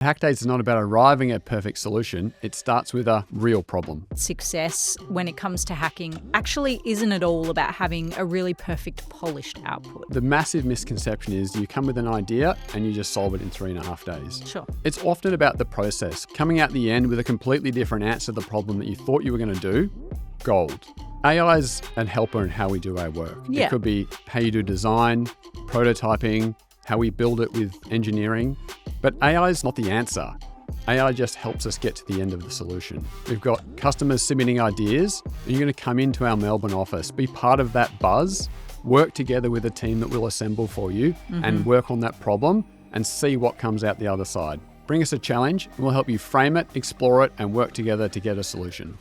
Hackdays is not about arriving at a perfect solution. It starts with a real problem. Success when it comes to hacking actually isn't at all about having a really perfect polished output. The massive misconception is you come with an idea and you just solve it in 3.5 days. Sure. It's often about the process, coming out the end with a completely different answer to the problem that you thought you were going to do. Gold. AI is a helper in how we do our work. Yeah. It could be how you do design, prototyping, how we build it with engineering. But AI is not the answer. AI just helps us get to the end of the solution. We've got customers submitting ideas, and you're going to come into our Melbourne office, be part of that buzz, work together with a team that we'll assemble for you, and work on that problem and see what comes out the other side. Bring us a challenge, and we'll help you frame it, explore it, and work together to get a solution.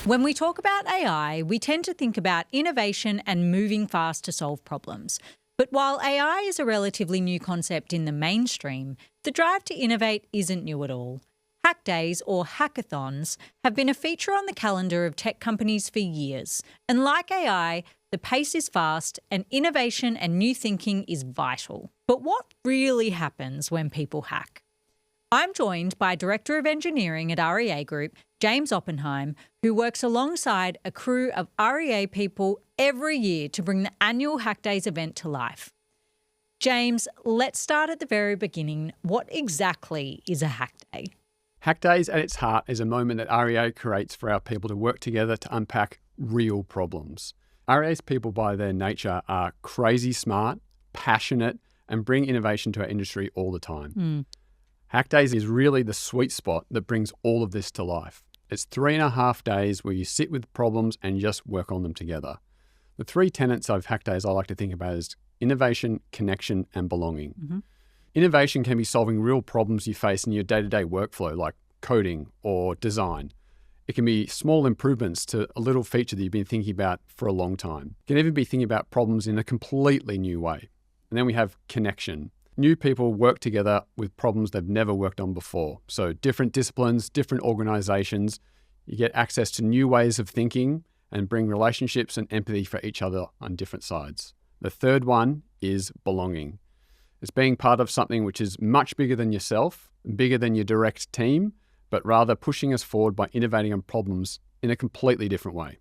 When we talk about AI, we tend to think about innovation and moving fast to solve problems. But while AI is a relatively new concept in the mainstream, the drive to innovate isn't new at all. Hackdays, or hackathons, have been a feature on the calendar of tech companies for years. And like AI, the pace is fast and innovation and new thinking is vital. But what really happens when people hack? I'm joined by Director of Engineering at REA Group, James Oppenheim, who works alongside a crew of REA people every year to bring the annual Hackdays event to life. James, let's start at the very beginning. What exactly is a Hackday? Hackdays at its heart is a moment that REA creates for our people to work together to unpack real problems. REA's people by their nature are crazy smart, passionate, and bring innovation to our industry all the time. Hackdays is really the sweet spot that brings all of this to life. It's 3.5 days where you sit with problems and just work on them together. The three tenets of Hackdays I like to think about is innovation, connection, and belonging. Innovation can be solving real problems you face in your day-to-day workflow, like coding or design. It can be small improvements to a little feature that you've been thinking about for a long time. It can even be thinking about problems in a completely new way. And then we have connection. New people work together with problems they've never worked on before. So different disciplines, different organizations, you get access to new ways of thinking and bring relationships and empathy for each other on different sides. The third one is belonging. It's being part of something which is much bigger than yourself, bigger than your direct team, but rather pushing us forward by innovating on problems in a completely different way.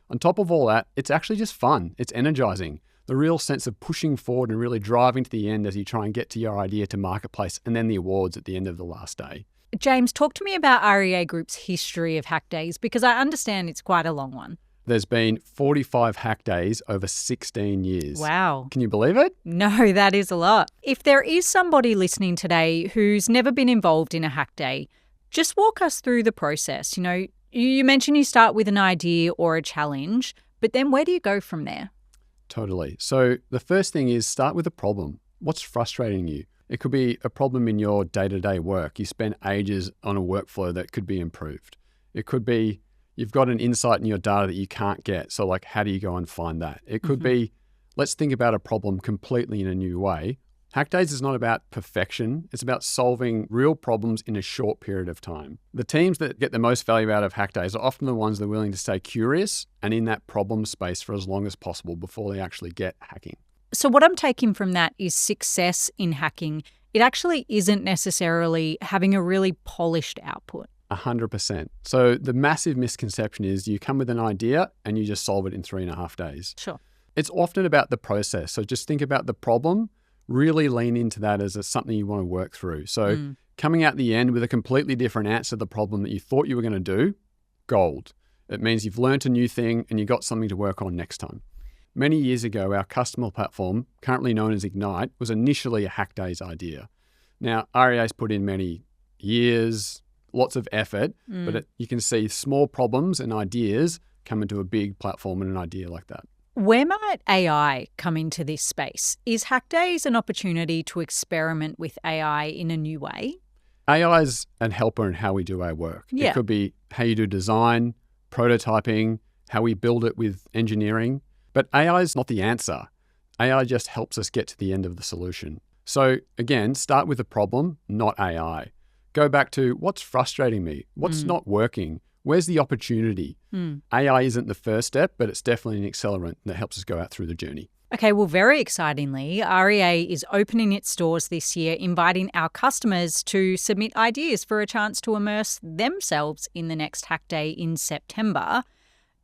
On top of all that, it's actually just fun. It's energizing. The real sense of pushing forward and really driving to the end as you try and get to your idea to marketplace, and then the awards at the end of the last day. James, talk to me about REA Group's history of Hackdays, because I understand it's quite a long one. There's been 45 Hackdays over 16 years. Wow. Can you believe it? No, that is a lot. If there is somebody listening today who's never been involved in a Hackday, just walk us through the process. You know, you mentioned you start with an idea or a challenge, but then where do you go from there? Totally. So the first thing is start with a problem. What's frustrating you? It could be a problem in your day-to-day work. You spend ages on a workflow that could be improved. It could be you've got an insight in your data that you can't get. So like, how do you go and find that? It could be, let's think about a problem completely in a new way. Hackdays is not about perfection. It's about solving real problems in a short period of time. The teams that get the most value out of Hackdays are often the ones that are willing to stay curious and in that problem space for as long as possible before they actually get hacking. So what I'm taking from that is success in hacking. It actually isn't necessarily having a really polished output. 100%. So the massive misconception is you come with an idea and you just solve it in 3.5 days. Sure. It's often about the process. So just think about the problem. Really lean into that as something you want to work through. So coming out the end with a completely different answer to the problem that you thought you were going to do, gold. It means you've learned a new thing and you got something to work on next time. Many years ago, our customer platform, currently known as Ignite, was initially a Hackdays idea. Now, REA's put in many years, lots of effort, but you can see small problems and ideas come into a big platform and an idea like that. Where might AI come into this space? Is Hackdays an opportunity to experiment with AI in a new way? AI is a helper in how we do our work. Yeah. It could be how you do design, prototyping, how we build it with engineering. But AI is not the answer. AI just helps us get to the end of the solution. So again, start with the problem, not AI. Go back to what's frustrating me, what's not working, where's the opportunity? AI isn't the first step, but it's definitely an accelerant that helps us go out through the journey. Okay, well, very excitingly, REA is opening its doors this year, inviting our customers to submit ideas for a chance to immerse themselves in the next Hack Day in September.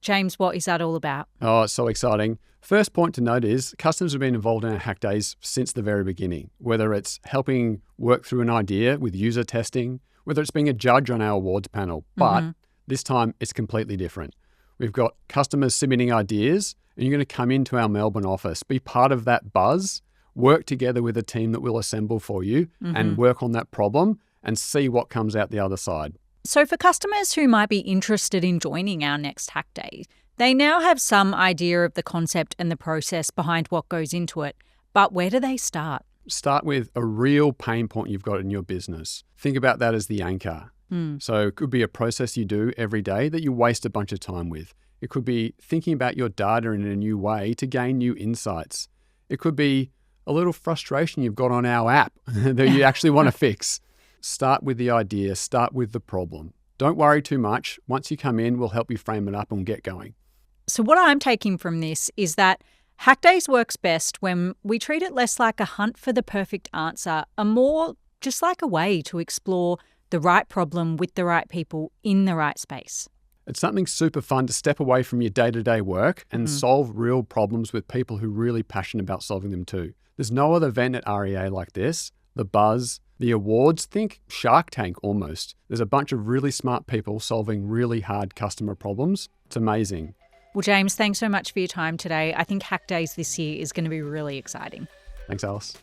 James, what is that all about? Oh, it's so exciting. First point to note is customers have been involved in our Hack Days since the very beginning, whether it's helping work through an idea with user testing, whether it's being a judge on our awards panel. But this time it's completely different. We've got customers submitting ideas, and you're going to come into our Melbourne office, be part of that buzz, work together with a team that we'll assemble for you and work on that problem and see what comes out the other side. So for customers who might be interested in joining our next Hack Day, they now have some idea of the concept and the process behind what goes into it. But where do they start? Start with a real pain point you've got in your business. Think about that as the anchor. So it could be a process you do every day that you waste a bunch of time with. It could be thinking about your data in a new way to gain new insights. It could be a little frustration you've got on our app that you actually want to fix. Start with the idea, start with the problem. Don't worry too much. Once you come in, we'll help you frame it up and get going. So what I'm taking from this is that Hack Days works best when we treat it less like a hunt for the perfect answer, and more just like a way to explore the right problem with the right people in the right space. It's something super fun to step away from your day-to-day work and solve real problems with people who are really passionate about solving them too. There's no other event at REA like this. The buzz, the awards, think Shark Tank almost. There's a bunch of really smart people solving really hard customer problems. It's amazing. Well, James, thanks so much for your time today. I think Hack Days this year is going to be really exciting. Thanks, Alice.